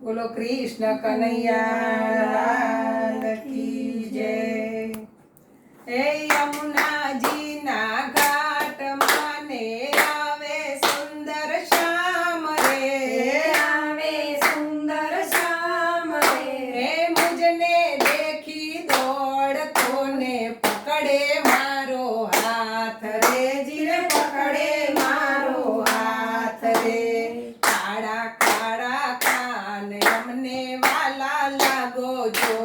બોલો કૃષ્ણ કનૈયા કી જય. હે યમુનાજીના ઘાટમાં ને આવે સુંદર શ્યામ રે, આવે સુંદર શ્યામ રે. હે મુજને દેખી દોડતો ને પકડે મારો હાથ રે, જીરે પકડે મારો હાથ રે. કાળા કાળા કાન અમને વાલા લાગો છો.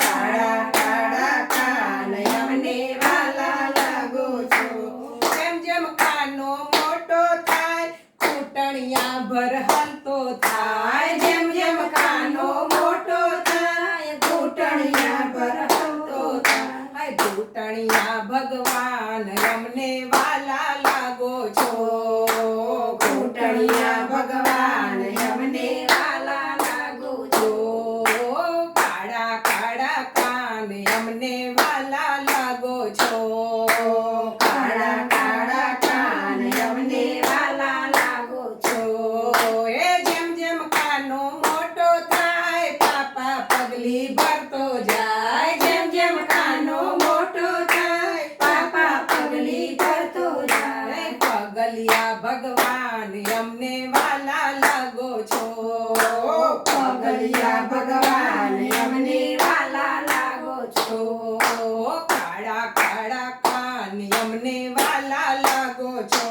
કાળા કાળા કાન અમને વાલા લાગો છો. જેમ જેમ કાનો મોટો થાય કૂટણિયા ભર હલતો થાય. જેમ જેમ કાનો મોટો થાય ઘૂંટણિયા પર હલતો થાય. ઘૂંટણિયા ભગવાન અમને વાલા લાગો છો. ઘૂંટણિયા ભગવાન અમને વાલા લાગો છો. કાળા કાળા કાન અમને વાલા લાગો છો. કાળા કાળા કાન અમને વાલા લાગો છો. એ જેમ જેમ કાનો મોટો થાય પાપા પગલી ભરતો જાય. જેમ જેમ કાનો મોટો થાય પાપા પગલી ભરતો જાય. પગલિયા ભગવાન અમને વાલા લાગો છો. પગલિયા ભગવાન અમને વાલા લાગો છો. કાળા કાળા કાન અમને વાલા લાગો છો.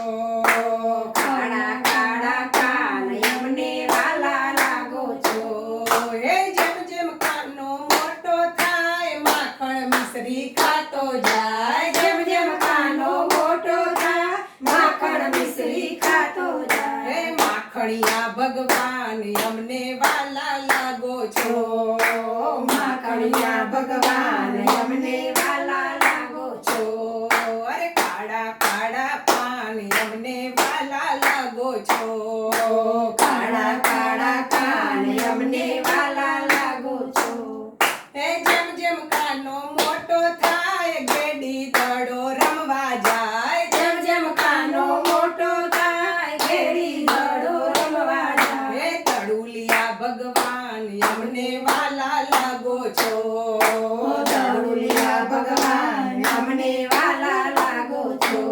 કાળા કાળા કાન અમને વાલા લાગો છો. એ જેમ જેમ કાનો મોટો થાય માખણ મિશ્રી ખાતો જાય. જેમ જેમ કાનો મોટો થાય માખણ મિશ્રી ખાતો જાય. માખણિયા ભગવાન અમને વાલા લાગો છો. માખણિયા ભગવાન અમને વાલા લાગો છો. અરે કાળા કાળા પાન અમને વાલા લાગો છો. કાળા કાળા કાન અમને વાલા લાગો છો. હે જેમ જેમ કાનો મોટો થાય ગેડી દડો રમવા જાય. જેમ જેમ કાનો મોટો થાય ઘેરી દડો રમવા જાય. હે તડુલિયા ભગવાન અમને વાલા લાગો છો. દડુલિયા ભગવાન અમને વાલા લાગો છો.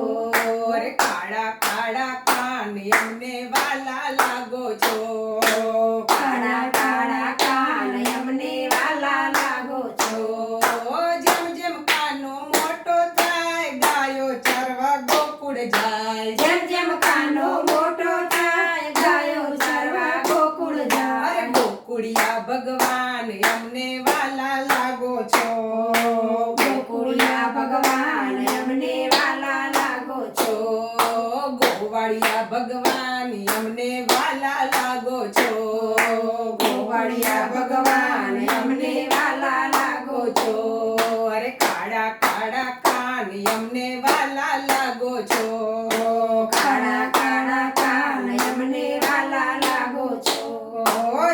અરે કાળા કાળા કાન અમને વાલા લાગો છો. કાળા કાળા કાન અમને વાલા લાગો છો. જેમ જેમ કાનો મોટો થાય ગાયો ચરવા ગોકુળ જાય. જેમ જેમ કાનો મોટો થાય ગાયો ચરવા ગોકુળ અરે જાય. ગોકુળિયા ભગવાન અમને વાલા લાગો છો. ગોકુળિયા ભગવાન અમને વાલા લાગો છો. ગોવાળિયા ભગવાન અમને વાલા લાગો છો. ગોવાળિયા ભગવાન અમને વાલા લાગો છો. અરે કાળા કાળા કાન અમને વાલા લાગો છો. કાળા કાળા કાન અમને વાલા લાગો છો.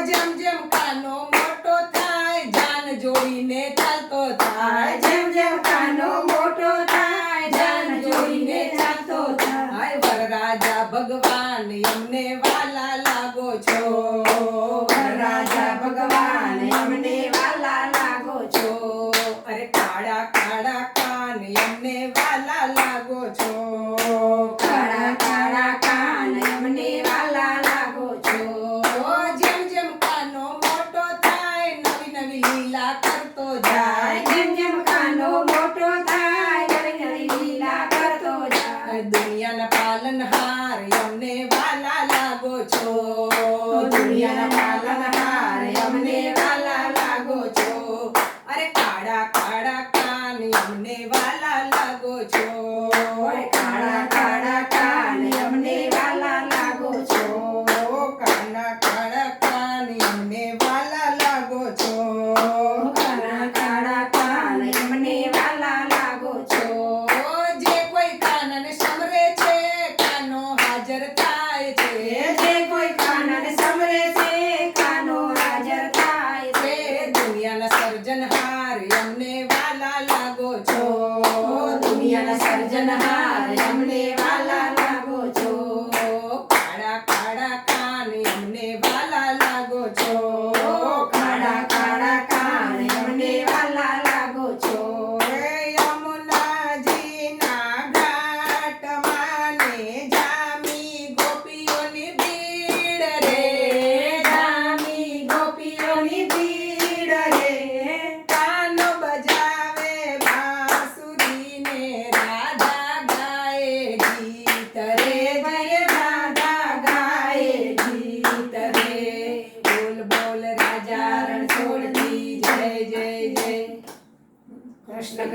જેમ જેમ કાનો મોટો થાય જાન જોડીને ચાલતો થાય. જેમ જેમ કાનો મોટો થાય જાન જોઈને ચાલતો થાય. હાય વરરાજા ભગવાન અમને વાલા લાગો છો. રાજા ભગવાન અમને વાલા લાગો છો. અરે કાળા કાળા કાન અમને વાલા લાગો છો. કાળા કાળા કાન અમને વાલા લાગો છો. જેમ જેમ કાનો મોટો થાય નવી નવી લીલા કરતો જાય. જેમ જેમ કાનો મોટો થાય નવી નવી લીલા કરતો જાય. દુનિયાના પાલનહાર અમને વાલા લાગો છો. દુનિયાના પાલનહાર અમને વાલા લાગો છો. અરે કાળા કાળા કાન અમને વાલા લાગો છો. કાળા કાળા કાન અમને વાલા લાગો છો. કાળા કાળા કાન અમને વાલા લાગો છો. કાળા કાળા કાન અમને વાલા લાગો છો. જે કોઈ કાનને સમરે છે કાનો હાજર થાય છે. જે કોઈ કાનને સમરે છે કાનો હાજર થાય છે. દુનિયાના સર્જનહાર અમને વાલા લાગો છો. દુનિયાના સર્જનહાર અમને વાલા લાગો છો. કાળા કાળા કાન અમને વાલા લાગો છો